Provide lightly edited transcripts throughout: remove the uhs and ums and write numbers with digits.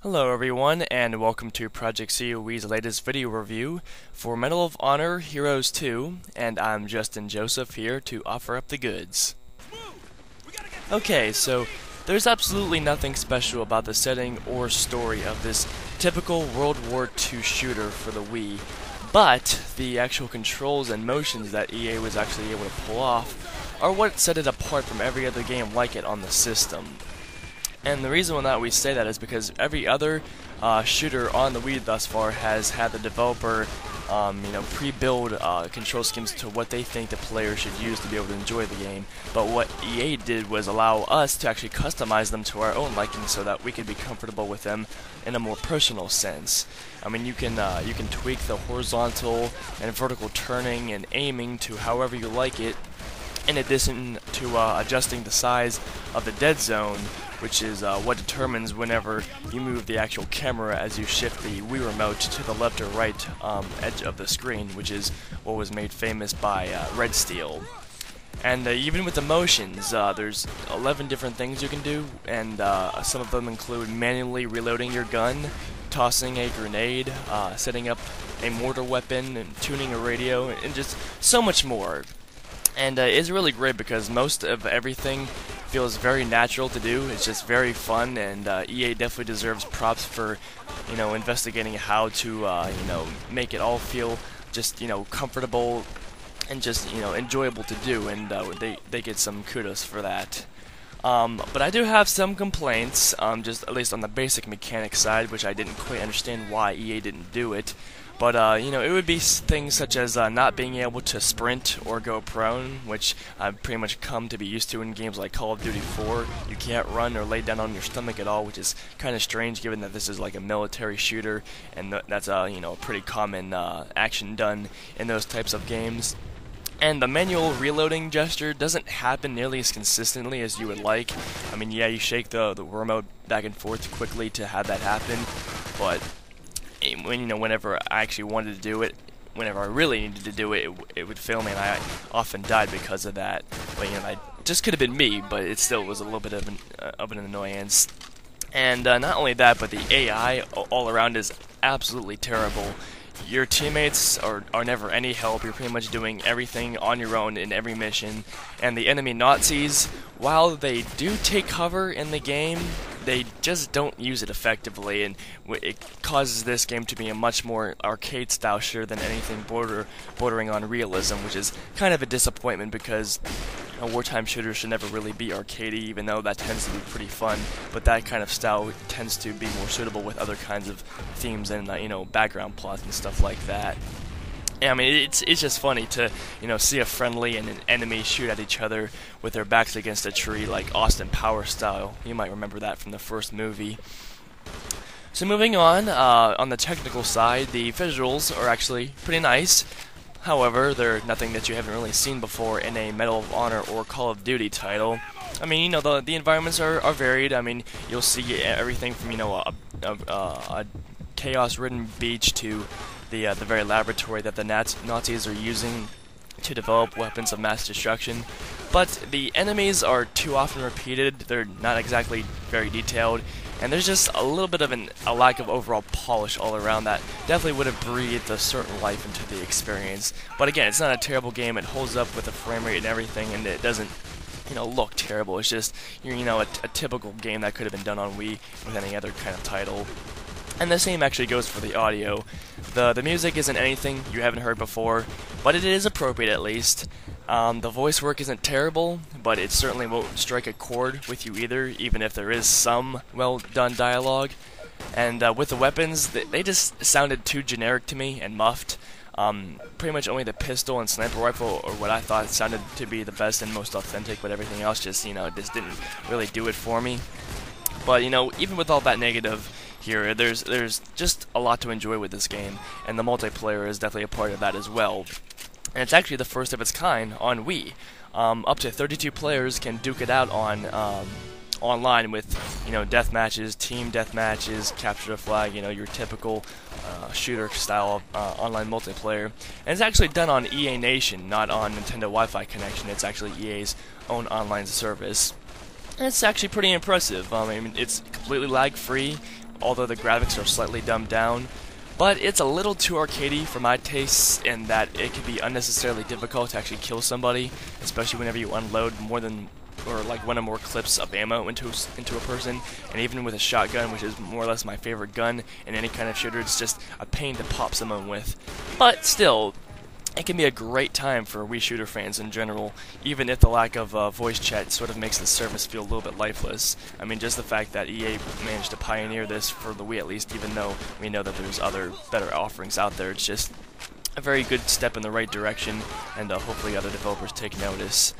Hello everyone, and welcome to Project COE's latest video review for Medal of Honor Heroes 2, and I'm Justin Joseph here to offer up the goods. Okay, so there's absolutely nothing special about the setting or story of this typical World War II shooter for the Wii, but the actual controls and motions that EA was actually able to pull off are what set it apart from every other game like it on the system. And the reason that we say that is because every other shooter on the Wii thus far has had the developer, pre-build control schemes to what they think the player should use to be able to enjoy the game. But what EA did was allow us to actually customize them to our own liking, so that we could be comfortable with them in a more personal sense. I mean, you can tweak the horizontal and vertical turning and aiming to however you like it, in addition to adjusting the size of the dead zone, which is what determines whenever you move the actual camera as you shift the Wii remote to the left or right edge of the screen, which is what was made famous by Red Steel. And even with the motions, there's 11 different things you can do, and some of them include manually reloading your gun, tossing a grenade, setting up a mortar weapon, and tuning a radio, and just so much more. And it's really great because most of everything feels very natural to do. It's just very fun, and EA definitely deserves props for, investigating how to, make it all feel just, comfortable and just, enjoyable to do, and they get some kudos for that. But I do have some complaints, just at least on the basic mechanics side, which I didn't quite understand why EA didn't do it. But, it would be things such as not being able to sprint or go prone, which I've pretty much come to be used to in games like Call of Duty 4. You can't run or lay down on your stomach at all, which is kind of strange given that this is like a military shooter, and that's a pretty common action done in those types of games. And the manual reloading gesture doesn't happen nearly as consistently as you would like. I mean, yeah, you shake the remote back and forth quickly to have that happen, but whenever I actually wanted to do it, whenever I really needed to do it, it would fail me, and I often died because of that. But I just could have been me, but it still was a little bit of an annoyance. And not only that, but the AI all around is absolutely terrible. Your teammates are never any help. You're pretty much doing everything on your own in every mission. And the enemy Nazis, while they do take cover in the game, they just don't use it effectively, and it causes this game to be a much more arcade-style shooter than anything bordering on realism, which is kind of a disappointment because wartime shooters should never really be arcadey, even though that tends to be pretty fun. But that kind of style tends to be more suitable with other kinds of themes and background plots and stuff like that. I mean, it's just funny to see a friendly and an enemy shoot at each other with their backs against a tree, like Austin Powers style. You might remember that from the first movie. So moving on the technical side, the visuals are actually pretty nice. However, they're nothing that you haven't really seen before in a Medal of Honor or Call of Duty title. I mean, the environments are varied. I mean, you'll see everything from a chaos-ridden beach to the very laboratory that the Nazis are using to develop weapons of mass destruction. But the enemies are too often repeated. They're not exactly very detailed, and there's just a little bit of a lack of overall polish all around that definitely would have breathed a certain life into the experience. But again, it's not a terrible game. It holds up with the frame rate and everything, and it doesn't look terrible. It's just a typical game that could have been done on Wii with any other kind of title. And the same actually goes for the audio. The music isn't anything you haven't heard before, but it is appropriate at least. The voice work isn't terrible, but it certainly won't strike a chord with you either, even if there is some well-done dialogue. And with the weapons, they just sounded too generic to me and muffed. Pretty much only the pistol and sniper rifle are what I thought sounded to be the best and most authentic, but everything else just didn't really do it for me. But even with all that negative here, there's just a lot to enjoy with this game, and the multiplayer is definitely a part of that as well. And it's actually the first of its kind on Wii. Up to 32 players can duke it out on online with death matches, team death matches, capture the flag, your typical shooter style online multiplayer. And it's actually done on EA Nation, not on Nintendo Wi-Fi connection. It's actually EA's own online service. And it's actually pretty impressive. I mean, it's completely lag-free. although the graphics are slightly dumbed down. But it's a little too arcadey for my tastes in that it can be unnecessarily difficult to actually kill somebody, especially whenever you unload more than or like one or more clips of ammo into a person. And even with a shotgun, which is more or less my favorite gun in any kind of shooter, it's just a pain to pop someone with. But still, it can be a great time for Wii shooter fans in general, even if the lack of voice chat sort of makes the service feel a little bit lifeless. I mean, just the fact that EA managed to pioneer this for the Wii at least, even though we know that there's other better offerings out there, it's just a very good step in the right direction, and hopefully other developers take notice.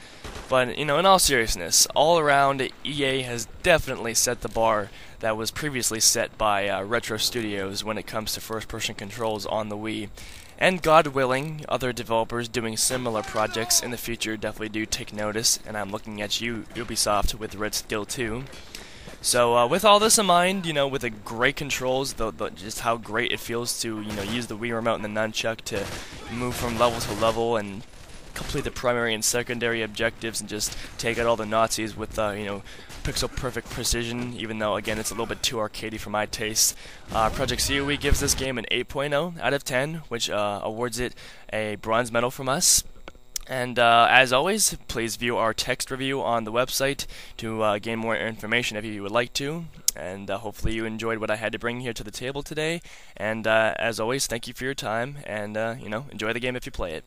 But, you know, in all seriousness, all around, EA has definitely set the bar that was previously set by Retro Studios when it comes to first-person controls on the Wii. And God willing, other developers doing similar projects in the future definitely do take notice, and I'm looking at you, Ubisoft, with Red Skill 2. So with all this in mind, you know, with the great controls, just how great it feels to, you know, use the Wii remote and the nunchuck to move from level to level and complete the primary and secondary objectives and just take out all the Nazis with, you know, pixel-perfect precision, even though, again, it's a little bit too arcadey for my taste. Project COE gives this game an 8.0 out of 10, which awards it a bronze medal from us. And as always, please view our text review on the website to gain more information if you would like to. And hopefully you enjoyed what I had to bring here to the table today. And as always, thank you for your time, and you know, enjoy the game if you play it.